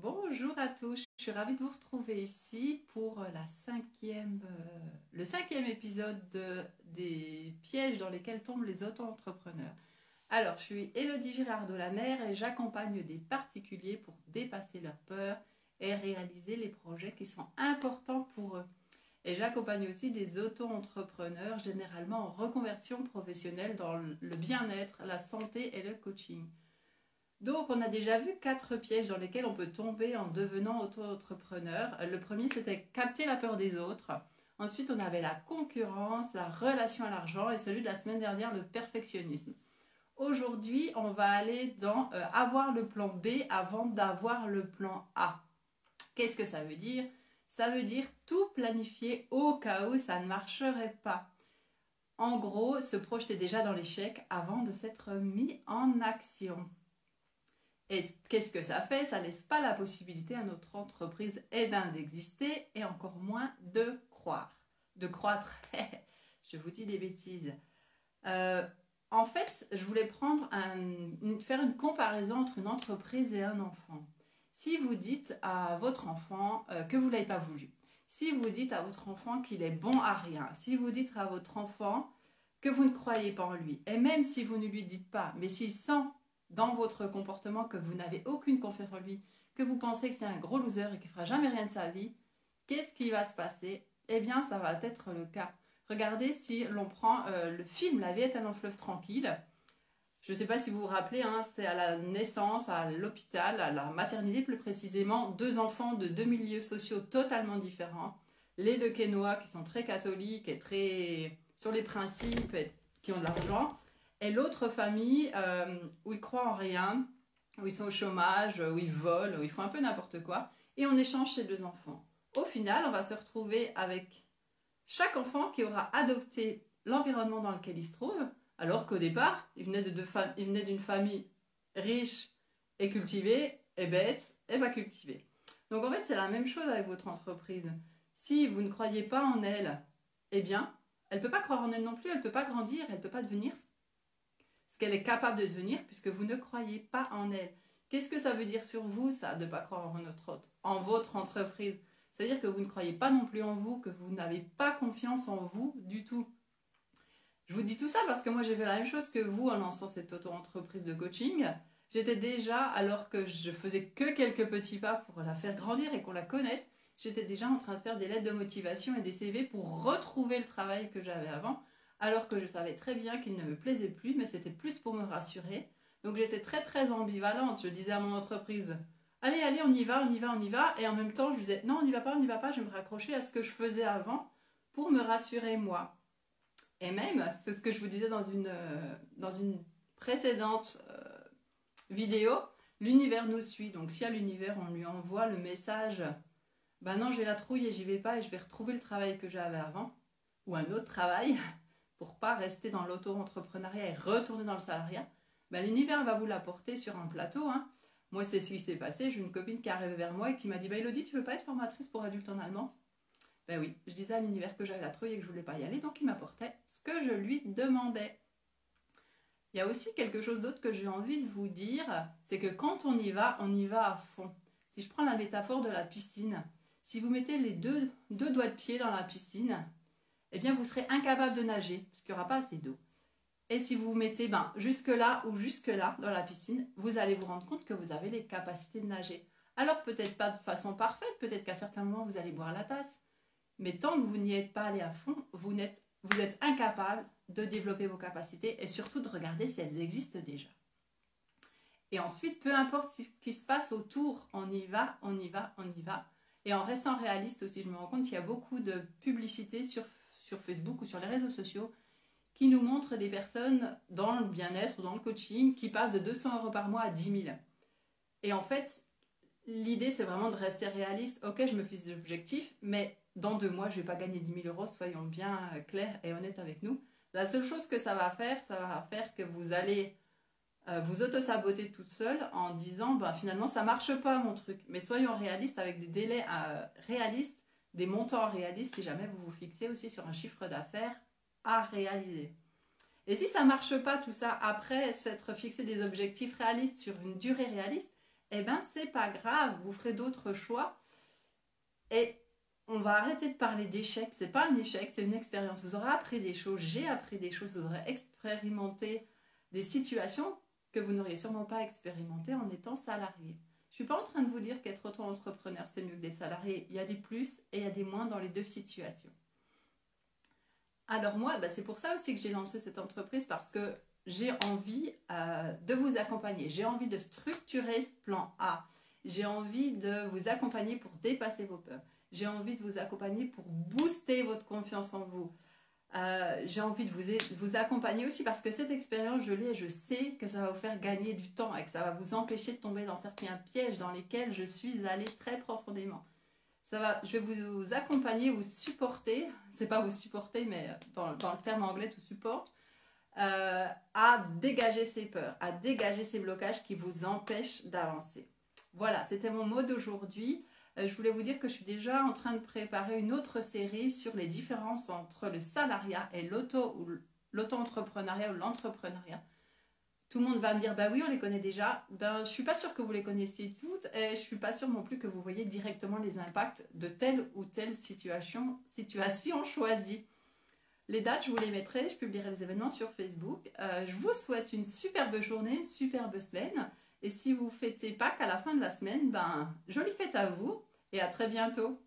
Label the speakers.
Speaker 1: Bonjour à tous, je suis ravie de vous retrouver ici pour le cinquième épisode des pièges dans lesquels tombent les auto-entrepreneurs. Alors, je suis Élodie Girardot-Lamer et j'accompagne des particuliers pour dépasser leurs peurs et réaliser les projets qui sont importants pour eux. Et j'accompagne aussi des auto-entrepreneurs, généralement en reconversion professionnelle dans le bien-être, la santé et le coaching. Donc, on a déjà vu 4 pièges dans lesquels on peut tomber en devenant auto-entrepreneur. Le premier, c'était capter la peur des autres. Ensuite, on avait la concurrence, la relation à l'argent et celui de la semaine dernière, le perfectionnisme. Aujourd'hui, on va aller dans avoir le plan B avant d'avoir le plan A. Qu'est-ce que ça veut dire? Ça veut dire tout planifier au cas où ça ne marcherait pas. En gros, se projeter déjà dans l'échec avant de s'être mis en action. Et qu'est-ce que ça fait? Ça laisse pas la possibilité à notre entreprise d'exister et encore moins de croire. De croître. Je vous dis des bêtises. Euh, En fait, je voulais faire une comparaison entre une entreprise et un enfant. Si vous dites à votre enfant que vous ne l'avez pas voulu, si vous dites à votre enfant qu'il est bon à rien, si vous dites à votre enfant que vous ne croyez pas en lui, et même si vous ne lui dites pas, mais s'il sent dans votre comportement que vous n'avez aucune confiance en lui, que vous pensez que c'est un gros loser et qu'il ne fera jamais rien de sa vie, qu'est-ce qui va se passer? Eh bien, ça va être le cas. Regardez si l'on prend le film La vie est un long fleuve tranquille. Je ne sais pas si vous vous rappelez, hein, c'est à la naissance, à l'hôpital, à la maternité plus précisément, 2 enfants de 2 milieux sociaux totalement différents. Les deux Quénois qui sont très catholiques et très sur les principes et qui ont de l'argent. Et l'autre famille où ils croient en rien, où ils sont au chômage, où ils volent, où ils font un peu n'importe quoi. Et on échange ces 2 enfants. Au final, on va se retrouver avec chaque enfant qui aura adopté l'environnement dans lequel il se trouve, alors qu'au départ, il venait d'une famille riche et cultivée, et bête, et pas cultivée. Donc en fait, c'est la même chose avec votre entreprise. Si vous ne croyez pas en elle, eh bien, elle ne peut pas croire en elle non plus, elle ne peut pas grandir, elle ne peut pas devenir ce qu'elle est capable de devenir puisque vous ne croyez pas en elle. Qu'est-ce que ça veut dire sur vous, ça, de ne pas croire en votre entreprise? C'est-à-dire que vous ne croyez pas non plus en vous, que vous n'avez pas confiance en vous du tout. Je vous dis tout ça parce que moi j'ai fait la même chose que vous en lançant cette auto-entreprise de coaching. J'étais déjà, alors que je faisais que quelques petits pas pour la faire grandir et qu'on la connaisse, j'étais déjà en train de faire des lettres de motivation et des CV pour retrouver le travail que j'avais avant, alors que je savais très bien qu'il ne me plaisait plus, mais c'était plus pour me rassurer. Donc j'étais très très ambivalente. Je disais à mon entreprise, allez, allez, on y va, on y va, on y va. Et en même temps, je disais, non, on n'y va pas, on n'y va pas. Je vais me raccrocher à ce que je faisais avant pour me rassurer moi. Et même, c'est ce que je vous disais dans une précédente vidéo, l'univers nous suit. Donc si à l'univers, on lui envoie le message, ben non, j'ai la trouille et j'y vais pas et je vais retrouver le travail que j'avais avant, ou un autre travail, pour pas rester dans l'auto-entrepreneuriat et retourner dans le salariat, ben l'univers va vous l'apporter sur un plateau. Hein. Moi, c'est ce qui s'est passé. J'ai une copine qui est arrivée vers moi et qui m'a dit, bah, Élodie, tu veux pas être formatrice pour adultes en allemand? Ben oui, je disais à l'univers que j'avais la trouille et que je voulais pas y aller, donc il m'apportait ce que je lui demandais. Il y a aussi quelque chose d'autre que j'ai envie de vous dire, c'est que quand on y va à fond. Si je prends la métaphore de la piscine, si vous mettez les deux doigts de pied dans la piscine, eh bien vous serez incapable de nager, parce qu'il n'y aura pas assez d'eau. Et si vous vous mettez jusque là ou jusque là dans la piscine, vous allez vous rendre compte que vous avez les capacités de nager. Alors peut-être pas de façon parfaite, peut-être qu'à certains moments vous allez boire la tasse, mais tant que vous n'y êtes pas allé à fond, vous êtes incapable de développer vos capacités et surtout de regarder si elles existent déjà. Et ensuite, peu importe ce qui se passe autour, on y va, on y va, on y va. Et en restant réaliste aussi, je me rends compte qu'il y a beaucoup de publicités sur Facebook ou sur les réseaux sociaux qui nous montrent des personnes dans le bien-être ou dans le coaching qui passent de 200 € par mois à 10 000. Et en fait, l'idée, c'est vraiment de rester réaliste. Ok, je me fixe des objectifs, mais dans 2 mois, je ne vais pas gagner 10 000 €, soyons bien clairs et honnêtes avec nous. La seule chose que ça va faire que vous allez vous auto-saboter toute seule en disant, finalement, ça ne marche pas mon truc. Mais soyons réalistes avec des délais réalistes, des montants réalistes, si jamais vous vous fixez aussi sur un chiffre d'affaires à réaliser. Et si ça ne marche pas tout ça, après s'être fixé des objectifs réalistes sur une durée réaliste, eh ben c'est pas grave, vous ferez d'autres choix. Et on va arrêter de parler d'échec. C'est pas un échec, c'est une expérience. Vous aurez appris des choses, j'ai appris des choses, vous aurez expérimenté des situations que vous n'auriez sûrement pas expérimentées en étant salarié. Je suis pas en train de vous dire qu'être auto-entrepreneur c'est mieux que d'être salarié. Il y a des plus et il y a des moins dans les deux situations. Alors moi, c'est pour ça aussi que j'ai lancé cette entreprise parce que j'ai envie de vous accompagner. J'ai envie de structurer ce plan A. J'ai envie de vous accompagner pour dépasser vos peurs. J'ai envie de vous accompagner pour booster votre confiance en vous. J'ai envie de vous accompagner aussi parce que cette expérience, je l'ai et je sais que ça va vous faire gagner du temps et que ça va vous empêcher de tomber dans certains pièges dans lesquels je suis allée très profondément. Je vais vous accompagner, vous supporter, c'est pas vous supporter, mais dans le terme anglais, tout support, à dégager ces peurs, à dégager ces blocages qui vous empêchent d'avancer. Voilà, c'était mon mot d'aujourd'hui. Je voulais vous dire que je suis déjà en train de préparer une autre série sur les différences entre le salariat et l'auto-entrepreneuriat ou l'entrepreneuriat. Tout le monde va me dire, bah oui, on les connaît déjà. Ben, je suis pas sûre que vous les connaissiez toutes et je suis pas sûre non plus que vous voyez directement les impacts de telle ou telle situation choisie. Les dates, je vous les mettrai, je publierai les événements sur Facebook. Je vous souhaite une superbe journée, une superbe semaine. Et si vous fêtez Pâques à la fin de la semaine, jolie fête à vous et à très bientôt.